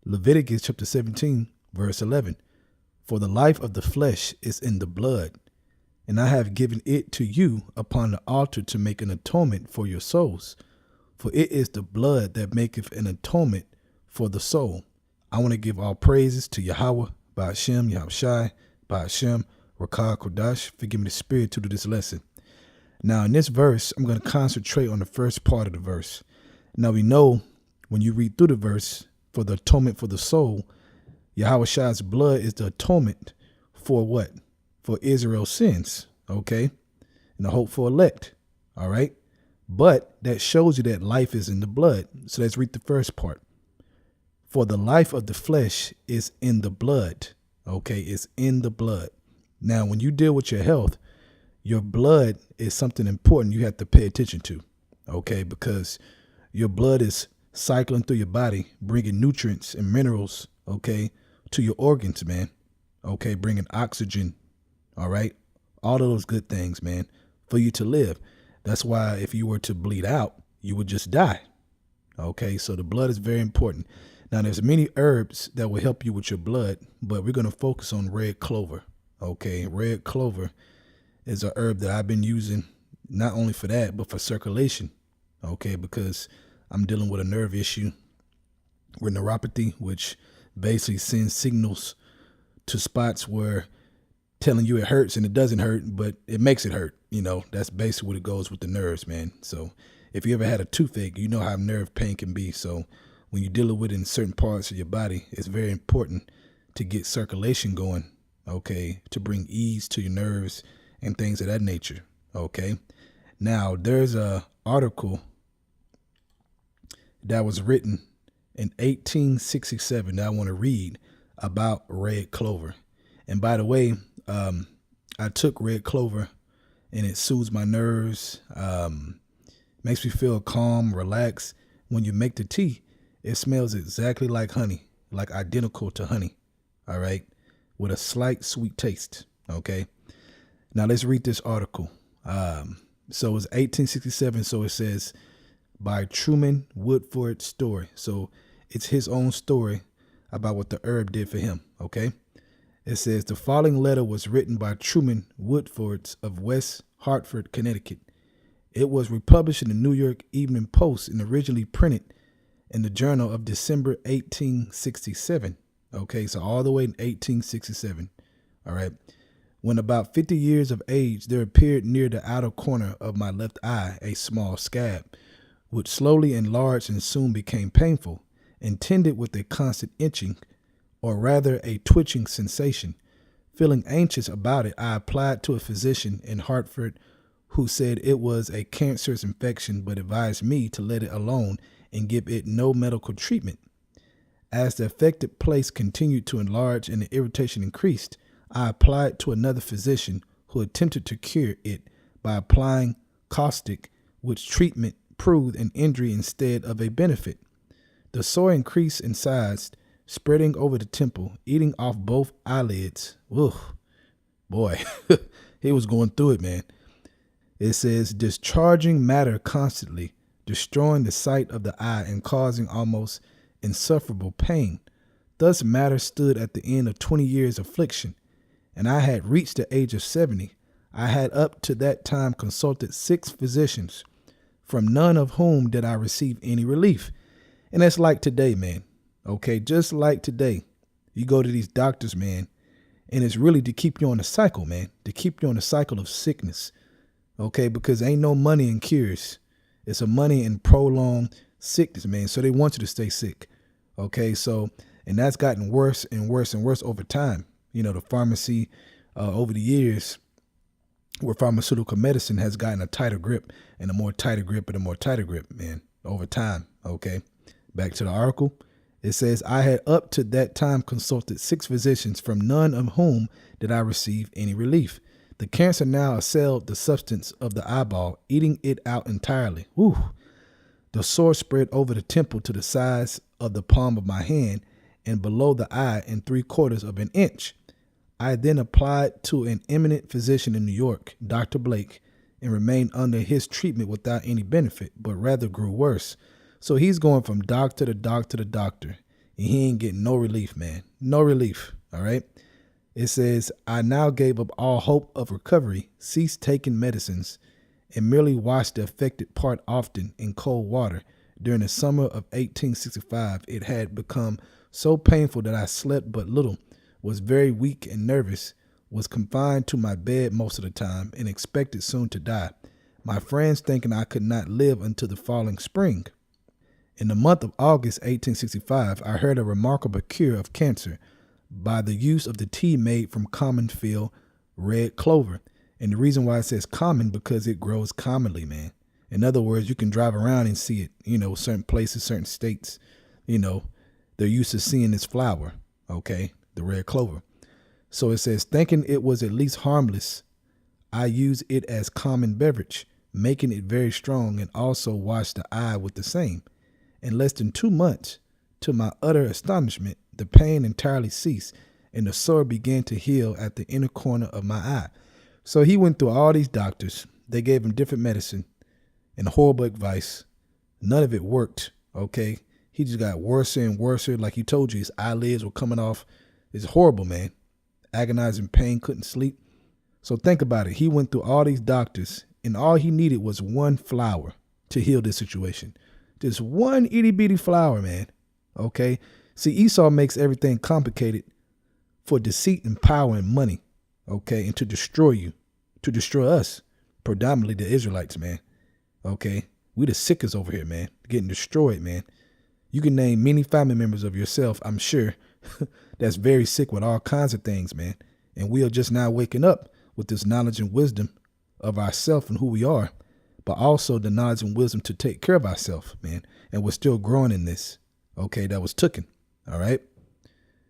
Leviticus chapter 17, verse 11. For the life of the flesh is in the blood, and I have given it to you upon the altar to make an atonement for your souls. For it is the blood that maketh an atonement for the soul. I want to give all praises to Yahweh, Ba'ashem, Yahushai, Ba'ashem, Rakah Kodash, for giving me the spirit to do this lesson. Now, in this verse, I'm going to concentrate on the first part of the verse. Now, we know when you read through the verse, for the atonement for the soul, Yahushai's blood is the atonement for what? For Israel's sins, okay? And the hope for elect, all right? But that shows you that life is in the blood. So let's read the first part. For the life of the flesh is in the blood, okay? It's in the blood. Now, when you deal with your health, your blood is something important you have to pay attention to, okay? Because your blood is cycling through your body, bringing nutrients and minerals, okay, to your organs, man, okay, bringing oxygen, all right, all of those good things, man, for you to live. That's why if you were to bleed out, you would just die, okay? So the blood is very important. Now, there's many herbs that will help you with your blood, but we're going to focus on red clover, okay? Red clover is a herb that I've been using not only for that, but for circulation, okay, because I'm dealing with a nerve issue with neuropathy, which basically sends signals to spots where telling you it hurts and it doesn't hurt, but it makes it hurt. You know, that's basically what it goes with the nerves, man. So if you ever had a toothache, you know how nerve pain can be. So when you're dealing with it in certain parts of your body, it's very important to get circulation going, okay, to bring ease to your nerves and things of that nature, okay? Now, there's a article that was written in 1867 that I want to read about red clover. And by the way, I took red clover and it soothes my nerves, makes me feel calm, relaxed. When you make the tea, it smells exactly like honey, like identical to honey, all right, with a slight sweet taste, okay? Now let's read this article. So it's 1867, so it says, by Truman Woodford Story. So it's his own story about what the herb did for him, okay? It says, the following letter was written by Truman Woodford of West Hartford, Connecticut. It was republished in the New York Evening Post and originally printed in the Journal of December 1867. Okay, so all the way in 1867, all right? When about 50 years of age, there appeared near the outer corner of my left eye a small scab, which slowly enlarged and soon became painful, intended with a constant itching, or rather a twitching sensation. Feeling anxious about it, I applied to a physician in Hartford who said it was a cancerous infection but advised me to let it alone and give it no medical treatment. As the affected place continued to enlarge and the irritation increased, I applied to another physician who attempted to cure it by applying caustic, which treatment proved an injury instead of a benefit. The sore increased in size, spreading over the temple, eating off both eyelids. Ooh, boy, he was going through it, man. It says, discharging matter constantly, destroying the sight of the eye and causing almost insufferable pain. Thus matter stood at the end of 20 years' affliction, and I had reached the age of 70. I had up to that time consulted 6 physicians, from none of whom did I receive any relief. And that's like today, man. Okay, just like today, you go to these doctors, man, and it's really to keep you on the cycle, man, to keep you on the cycle of sickness. Okay, because ain't no money in cures. It's a money in prolonged sickness, man. So they want you to stay sick. Okay, so, and that's gotten worse and worse and worse over time. You know, the pharmacy over the years, where pharmaceutical medicine has gotten a tighter grip and a more tighter grip and a more tighter grip, man, over time. Okay, back to the article. It says, I had up to that time consulted 6 physicians, from none of whom did I receive any relief. The cancer now assailed the substance of the eyeball, eating it out entirely. Whew. The sore spread over the temple to the size of the palm of my hand and below the eye in 3/4 of an inch. I then applied to an eminent physician in New York, Dr. Blake, and remained under his treatment without any benefit, but rather grew worse. So he's going from doctor to doctor to doctor, and he ain't getting no relief, man. No relief. All right. It says, I now gave up all hope of recovery, ceased taking medicines, and merely washed the affected part often in cold water. During the summer of 1865, it had become so painful that I slept but little, was very weak and nervous, was confined to my bed most of the time, and expected soon to die. My friends thinking I could not live until the following spring. In the month of August 1865, I heard a remarkable cure of cancer by the use of the tea made from common field red clover. And the reason why it says common, because it grows commonly, man. In other words, you can drive around and see it, certain places, certain states, they're used to seeing this flower, okay, the red clover. So it says, thinking it was at least harmless, I use it as common beverage, making it very strong, and also wash the eye with the same. In less than 2 months, to my utter astonishment, the pain entirely ceased, and the sore began to heal at the inner corner of my eye. So he went through all these doctors. They gave him different medicine and horrible advice. None of it worked, okay? He just got worse and worse. Like he told you, his eyelids were coming off. It's horrible, man. Agonizing pain, couldn't sleep. So think about it. He went through all these doctors, and all he needed was one flower to heal this situation. Just one itty bitty flower, man. Okay? See, Esau makes everything complicated for deceit and power and money, okay, and to destroy you, to destroy us, predominantly the Israelites, man. Okay? We the sickest over here, man, getting destroyed, man. You can name many family members of yourself, I'm sure, that's very sick with all kinds of things, man. And we are just now waking up with this knowledge and wisdom of ourselves and who we are, but also the knowledge and wisdom to take care of ourselves, man. And we're still growing in this, okay, that was tooken, all right?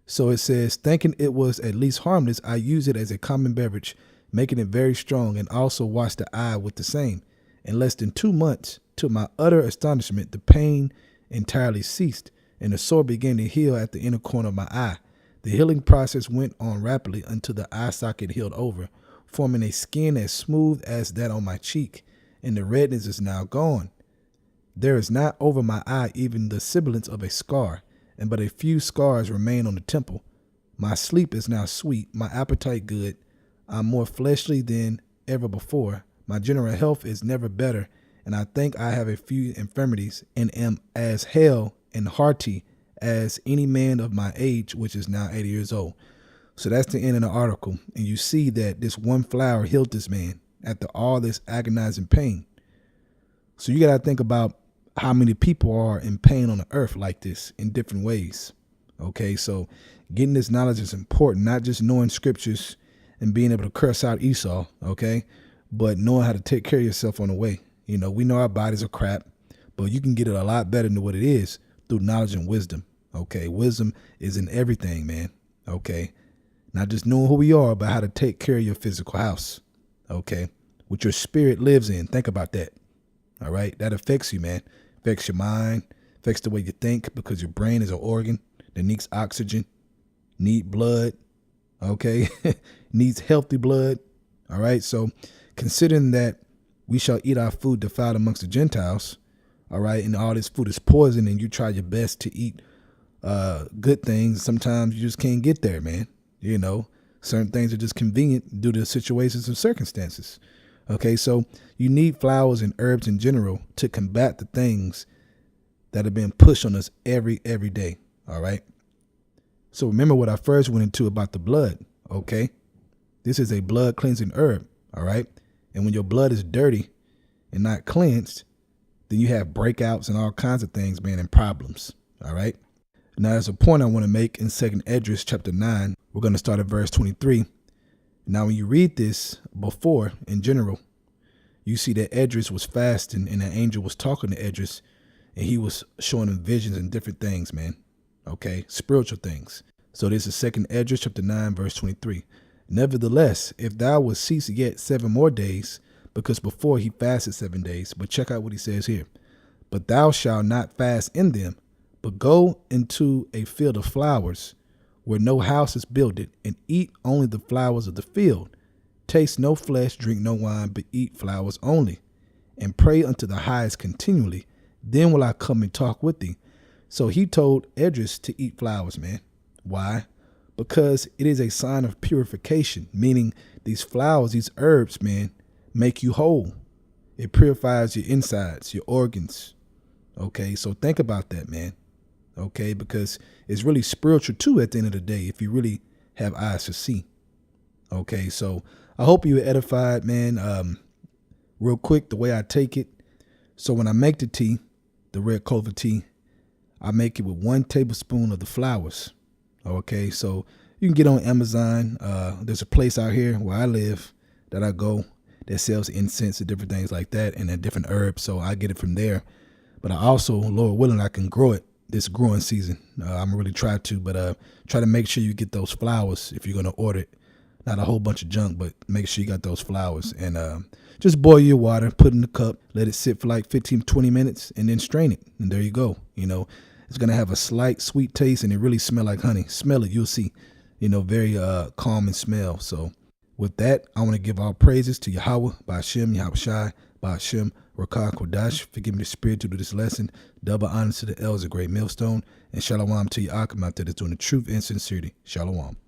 So it says, thinking it was at least harmless, I use it as a common beverage, making it very strong, and also wash the eye with the same. In less than 2 months, to my utter astonishment, the pain entirely ceased, and the sore began to heal at the inner corner of my eye. The healing process went on rapidly until the eye socket healed over, forming a skin as smooth as that on my cheek, and the redness is now gone. There is not over my eye even the semblance of a scar, and but a few scars remain on the temple. My sleep is now sweet, my appetite good. I'm more fleshly than ever before. My general health is never better, and I think I have a few infirmities, and am as hale and hearty as any man of my age, which is now 80 years old. So that's the end of the article. And you see that this one flower healed this man after all this agonizing pain. So you got to think about how many people are in pain on the earth like this in different ways. Okay, so getting this knowledge is important, not just knowing scriptures and being able to curse out Esau, okay, but knowing how to take care of yourself on the way. We know our bodies are crap, but you can get it a lot better than what it is through knowledge and wisdom. Okay, wisdom is in everything, man. Okay, not just knowing who we are, but how to take care of your physical house. Okay, what your spirit lives in. Think about that. All right, that affects you, man. Affects your mind, affects the way you think, because your brain is an organ that needs oxygen, need blood. Okay, needs healthy blood. All right, so considering that we shall eat our food defiled amongst the Gentiles, all right, and all this food is poison, and you try your best to eat good things, sometimes you just can't get there, man. Certain things are just convenient due to situations and circumstances. Okay, so you need flowers and herbs in general to combat the things that have been pushed on us every day. All right. So remember what I first went into about the blood. Okay, this is a blood cleansing herb. All right. And when your blood is dirty and not cleansed, then you have breakouts and all kinds of things, man, and problems. All right. Now, there's a point I want to make in 2nd Esdras chapter 9. We're going to start at verse 23. Now, when you read this before, in general, you see that Esdras was fasting and an angel was talking to Esdras, and he was showing him visions and different things, man. Okay, spiritual things. So this is 2nd Esdras chapter 9, verse 23. Nevertheless, if thou wilt cease yet 7 more days, because before he fasted 7 days, but check out what he says here. But thou shalt not fast in them, but go into a field of flowers, where no house is builded, and eat only the flowers of the field. Taste no flesh, drink no wine, but eat flowers only, and pray unto the highest continually. Then will I come and talk with thee. So he told Edris to eat flowers, man. Why? Because it is a sign of purification, meaning these flowers, these herbs, man, make you whole. It purifies your insides, your organs. Okay, so think about that, man. Okay, because it's really spiritual too at the end of the day if you really have eyes to see. Okay, so I hope you were edified, man. Real quick, the way I take it. So when I make the tea, the red clover tea, I make it with 1 tablespoon of the flowers. Okay, so you can get on Amazon. There's a place out here where I live that I go that sells incense and different things like that and then different herbs. So I get it from there. But I also, Lord willing, I can grow it this growing season. I'm really try to, but try to make sure you get those flowers if you're going to order it. Not a whole bunch of junk, but make sure you got those flowers. And just boil your water, put it in the cup, let it sit for like 15, 20 minutes, and then strain it. And there you go. You know, it's going to have a slight sweet taste, and it really smell like honey. Smell it, you'll see. You know, very calming smell. So with that, I want to give all praises to Yahweh, Ba'ashem, Yahweh Shai, Ba'ashem, Rakah Kodash. Forgive me the spirit to do this lesson. Double honor to the elders, a great millstone. And shalom to Ya'akim out there that's doing the truth and sincerity. Shalom.